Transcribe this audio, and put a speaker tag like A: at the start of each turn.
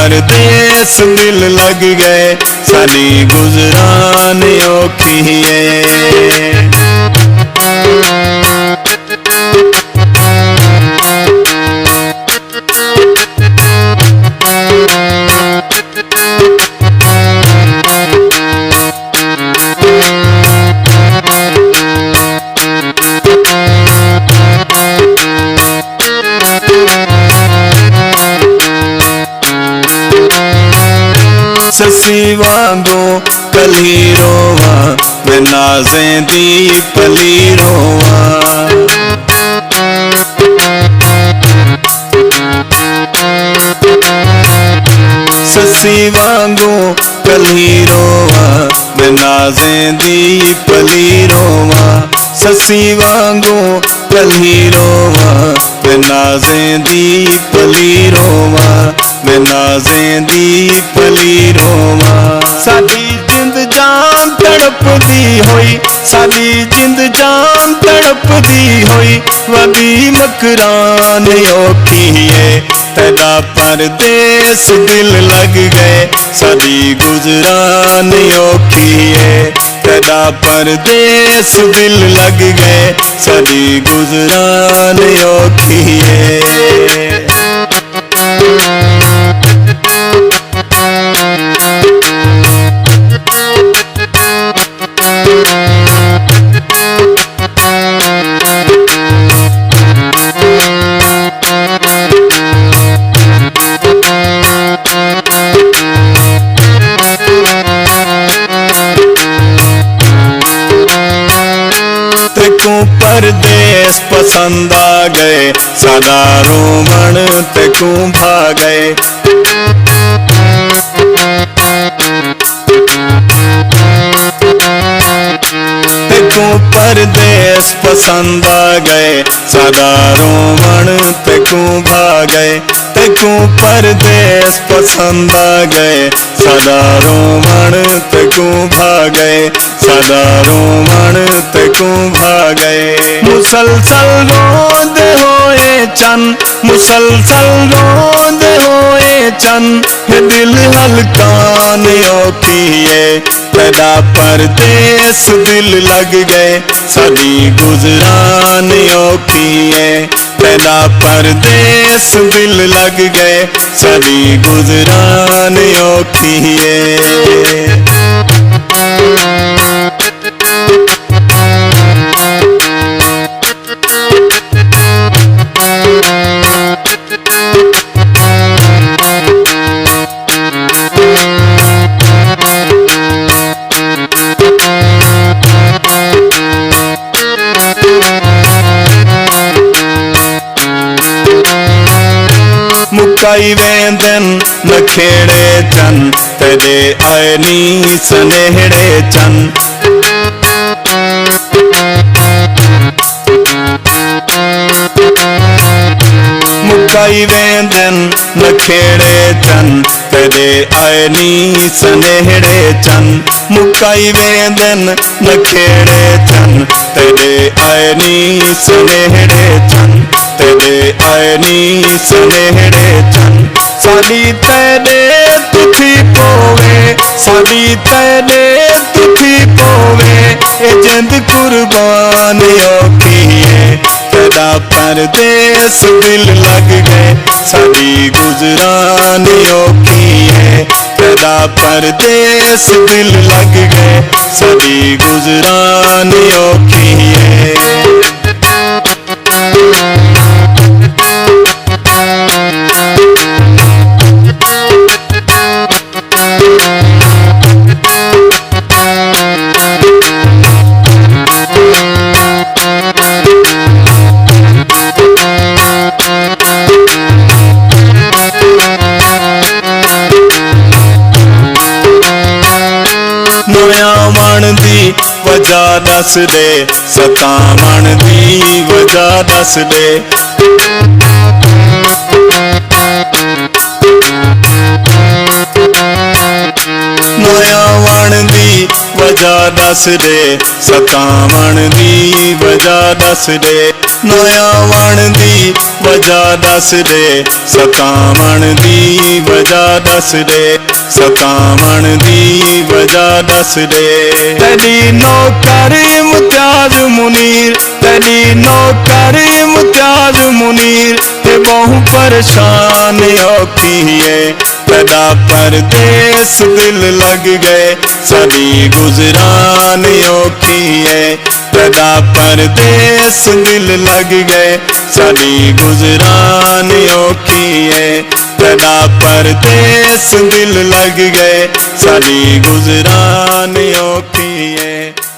A: परदेस दिल लग गए साडी गुजरान औखी है। ससी वांगो कली रोवा मैं नाज़ें दी पली रोवा। ससी वांगो कली रोवा मैं नाज़ें दी पली रोवा। ससी वांगो कली रोवा मैं नाज़ें दी पली रोवा। मैं नाज़ें दी पली रोवा। साडी जिंद जान तड़पदी होई साडी जिंद जान तड़पदी होई वदी मकरान औखी है। तेरा परदेस दिल लग गए साडी गुजरान औखी है। तेरा परदेस दिल लग गए साडी गुजरान औखी है। तेको परदेस पसंद आ गए सादा रोमन तेको भा गए। तेको परदेस पसंद आ गए सादा रोमन तेको भा गए। तेको परदेस पसंद आ गए सादा रोमन तेको भा गए। सादा रोमन तेको भा गए। मुसलसल रोंदे होए चन मुसलसल रोंदे होए चन है दिल हलकान औखी है। तेरा परदेस दिल लग गए साडी गुजरान औखी है। तेरा परदेस दिल लग गए साडी गुजरान औखी है। मुकाई वेंदन नखेड़े चन तेरे आयनी सनेहड़े चन। मुकाई वेंदन नखेड़े चन तेरे आयनी सनेहड़े चन। मुकाई वेंदन नखेड़े चन तेरे आयनी सनेहड़े चन। तेरे आयनी सनेहड़े चन। साडी तेरे तुथी पोवे साडी तेरे तुथी पोवे ए जिंद कुर्बान औखी है। तेरा परदेस दिल लग गए साडी गुजरान औखी है। तेरा परदेस दिल लग गए साडी गुजरान औखी है। नयावण दी वजह दस दे सतावण दी वजह दस दे। नयावण दी वजह दस दे सतावण दी वजह दस दे। नयावण दी वजह दस दे सतावण दी वजह दस दे, सतावण दी वजह दस दे। तेरी नौकर इम्तियाज मुनीर, तेरी नौकर इम्तियाज मुनीर, ते बहु परेशान औखी है। तेरा परदेस दिल लग गए, साडी गुजरान औखी है। तेरा परदेस दिल लग गए, साडी गुजरान औखी है। तेरा परदेस दिल लग गए, साडी गुजरान औखी है।